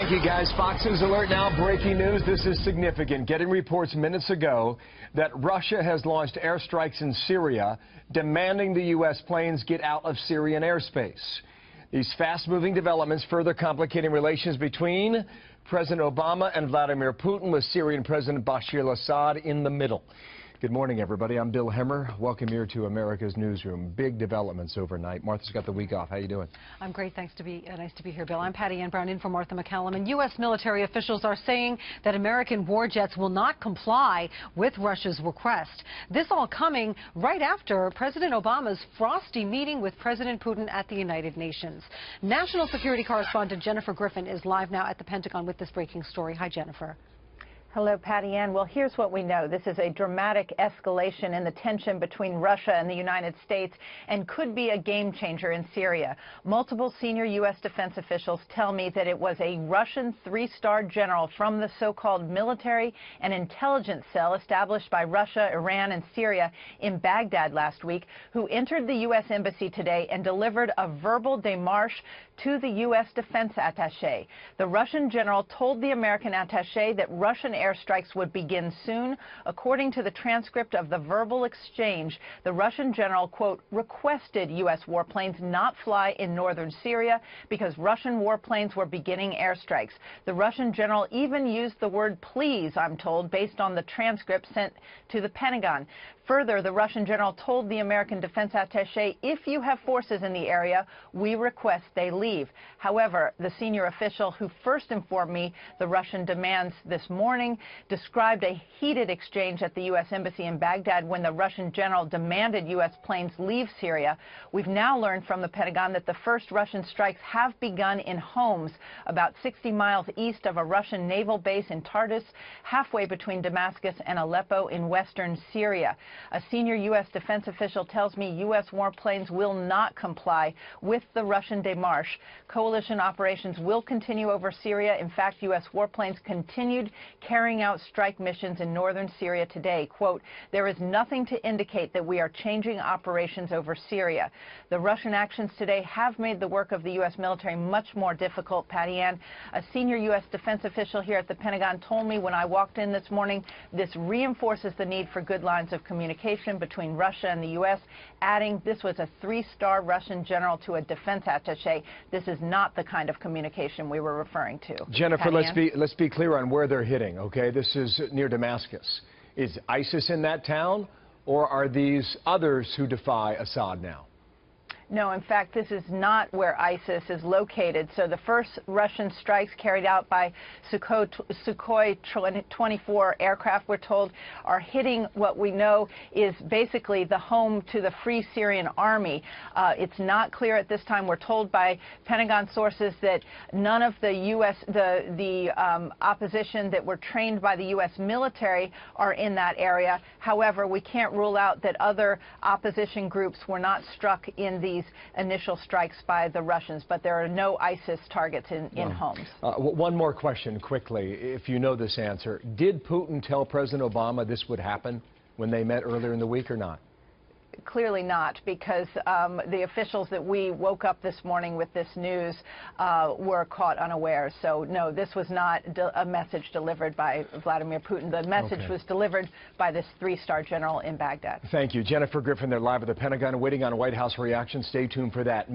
Thank you, guys. Fox News Alert now. Breaking news. This is significant. Getting reports minutes ago that Russia has launched airstrikes in Syria, demanding the U.S. planes get out of Syrian airspace. These fast-moving developments further complicating relations between President Obama and Vladimir Putin, with Syrian President Bashar al-Assad in the middle. Good morning, everybody. I'm Bill Hemmer. Welcome here to America's Newsroom. Big developments overnight. Martha's got the week off. How you doing? I'm great. Nice to be here, Bill. I'm Patty Ann Brown in for Martha McCallum. And U.S. military officials are saying that American war jets will not comply with Russia's request. This all coming right after President Obama's frosty meeting with President Putin at the United Nations. National security correspondent Jennifer Griffin is live now at the Pentagon with this breaking story. Hi, Jennifer. Hello, Patty Ann. Well, here's what we know. This is a dramatic escalation in the tension between Russia and the United States and could be a game changer in Syria. Multiple senior U.S. defense officials tell me that it was a Russian three-star general from the so-called military and intelligence cell established by Russia, Iran, and Syria in Baghdad last week who entered the U.S. embassy today and delivered a verbal démarche to the U.S. defense attaché. The Russian general told the American attaché that Russian airstrikes would begin soon. According to the transcript of the verbal exchange, the Russian general, quote, requested U.S. warplanes not fly in northern Syria because Russian warplanes were beginning airstrikes. The Russian general even used the word please, I'm told, based on the transcript sent to the Pentagon. Further, the Russian general told the American defense attaché, if you have forces in the area, we request they leave. However, the senior official who first informed me the Russian demands this morning described a heated exchange at the U.S. Embassy in Baghdad when the Russian general demanded U.S. planes leave Syria. We've now learned from the Pentagon that the first Russian strikes have begun in Homs, about 60 miles east of a Russian naval base in Tartus, halfway between Damascus and Aleppo in western Syria. A senior U.S. defense official tells me U.S. warplanes will not comply with the Russian démarche. Coalition operations will continue over Syria. In fact, U.S. warplanes continued carrying out strike missions in northern Syria today. Quote, there is nothing to indicate that we are changing operations over Syria. The Russian actions today have made the work of the U.S. military much more difficult, Patty Ann. A senior U.S. defense official here at the Pentagon told me when I walked in this morning, this reinforces the need for good lines of communication between Russia and the U.S., adding this was a three-star Russian general to a defense attaché. This is not the kind of communication we were referring to. Jennifer, let's be clear on where they're hitting, okay? This is near Damascus. Is ISIS in that town, or are these others who defy Assad now? No, in fact, this is not where ISIS is located. So the first Russian strikes carried out by Sukhoi 24 aircraft, we're told, are hitting what we know is basically the home to the Free Syrian Army. It's not clear at this time. We're told by Pentagon sources that none of the U.S. Opposition that were trained by the U.S. military are in that area. However, we can't rule out that other opposition groups were not struck in these initial strikes by the Russians, but there are no ISIS targets in Homs. One more question quickly, if you know this answer. Did Putin tell President Obama this would happen when they met earlier in the week or not? Clearly not, because the officials that we woke up this morning with this news were caught unawares. So, no, this was not a message delivered by Vladimir Putin. The message was delivered by this three-star general in Baghdad. Thank you. Jennifer Griffin, they're live at the Pentagon, waiting on White House reaction. Stay tuned for that.